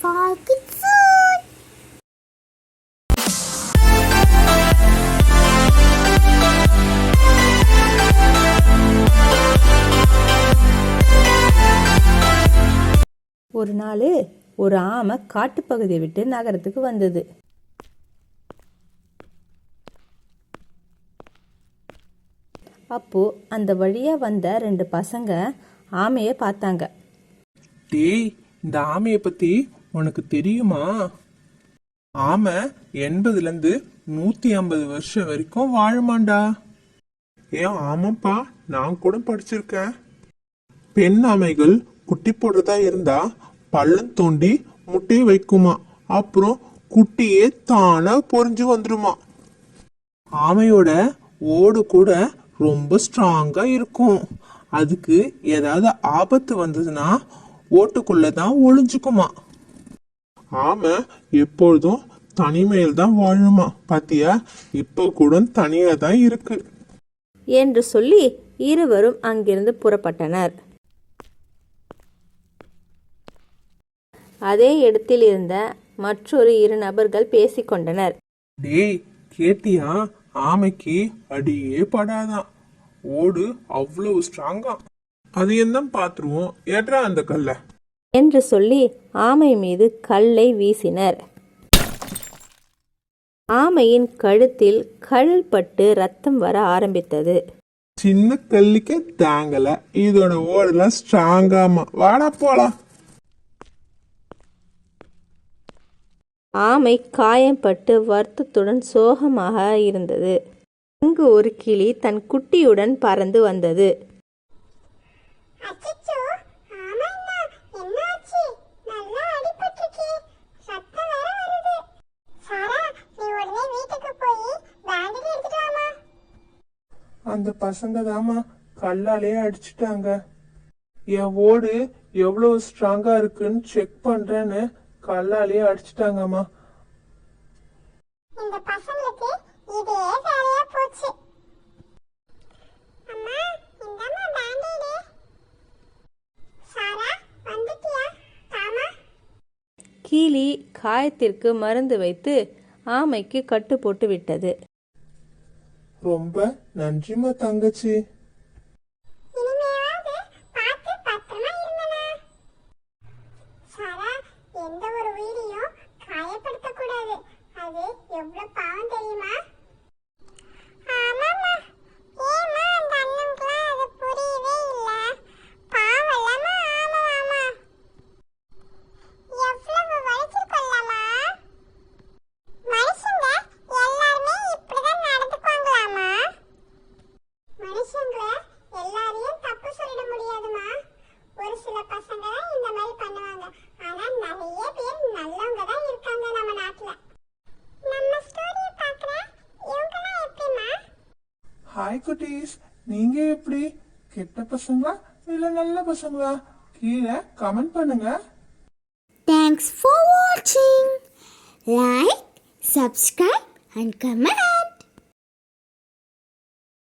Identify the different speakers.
Speaker 1: for good food.
Speaker 2: ஒரு நாள் ஒரு ஆமை காட்டுப்பகுதியை விட்டு நகரத்துக்கு வந்தது. அப்போ அந்த வழியா வந்த 2 பசங்க ஆமையை பார்த்தாங்க.
Speaker 3: டேய், இந்த ஆமையை பத்தி உனக்கு தெரியுமா? ஆமை 80லேருந்து 150 வருஷம் வரைக்கும் வாழுமாண்டா. ஏன் ஆமாப்பா, நான் கூட படிச்சிருக்கேன். பெண் ஆமைகள் குட்டி போடுறதா இருந்தா பள்ளம் தோண்டி முட்டையை வைக்குமா, அப்புறம் குட்டியே தானா பொறிஞ்சு வந்துருமா. ஆமையோட ஓடு கூட ரொம்ப ஸ்ட்ராங்கா இருக்கும். அதுக்கு ஏதாவது ஆபத்து வந்ததுன்னா ஓட்டுக்குள்ளதான் ஒளிஞ்சுக்குமா. ஆமை எப்பொழுதும் தனிமையில் தான் வாழுமா. பாத்தியா, இப்ப கூட தனியா தான் இருக்கு
Speaker 2: என்று சொல்லி இருவரும் அங்கிருந்து புறப்பட்டனர். அதே இடத்தில் இருந்த மற்றொரு 2 நபர்கள் பேசிக்கொண்டனர்.
Speaker 3: டேய், கேட்டியா? ஆமைக்கு அடியே படாதான், ஓடு அவ்வளவு ஸ்ட்ராங்கா. அது என்ன பாத்துருவோம், ஏற்றா அந்த கல்ல
Speaker 2: என்று சொல்லி ஆமை மீது கல்லை வீசினர். ஆமையின் கழுத்தில் கல் பட்டு ரத்தம் வர ஆரம்பித்தது.
Speaker 3: சின்ன கல்லுக்கே தாங்கல, இதோட ஓடெல்லாம் ஸ்ட்ராங்காமா. வாடா போலாம்.
Speaker 2: ஆமை காயம்பட்டு வருத்தத்துடன் சோகமாக இருந்தது. அங்கு ஒரு கிளி தன் குட்டியுடன் பறந்து வந்தது.
Speaker 3: அந்த பசங்க தாமா கல்லாலே அடிச்சுட்டாங்க. என் ஓடு எவ்வளவு ஸ்ட்ராங்கா இருக்குன்னு செக் பண்றேன்னு கல்லாலே அடிச்சுட்டாங்கம்மா.
Speaker 1: இந்த பசங்களுக்கு இதே வேலையா போச்சு. அம்மா, இந்தம்மா பேண்டேடு. சாரா, வந்துட்டியா? தாமா.
Speaker 2: கிளி காயத்திற்கு மருந்து வைத்து ஆமைக்கு கட்டு போட்டு விட்டது.
Speaker 3: ரொம்ப நன்றிமா தங்கச்சி.
Speaker 1: இனிமேவாவது பார்த்து பத்திரமா இருங்கண்ணா. சாரா, எந்த ஒரு உயிரையும் காயப்படுத்த கூடாது. அது எவ்வளவு பாவம் தெரியுமா? ஆமாம்மா. ஏம்மா அந்த அண்ணனுக்குலாம் அது புரியவே இல்ல. பாவம்லம்மா. ஆமாம்மா. எவ்வளவு வலிச்சிருக்கோம்லம்மா. மனுஷங்க எல்லாருமே இப்படிதான் நடந்துக்குவாங்களாம்மா? மனுஷங்கள எல்லாரையும் தப்பு சொல்லிட முடியாதுமா. ஒரு சில பசங்க தான் இந்த மாதிரி பண்ணுவாங்க. ஆனா நிறைய பேர் நல்லவங்க தான் இருக்காங்க நம்ம நாட்டுல. நம்ம ஸ்டோரிய பார்க்கற இவங்கலாம் எப்படிமா?
Speaker 3: ஹாய் குட்டீஸ், நீங்க எப்படி? கெட்ட பசங்களா இல்ல நல்ல பசங்களா? கீழே கமெண்ட் பண்ணுங்க.
Speaker 1: Thanks for watching. Like, subscribe and comment.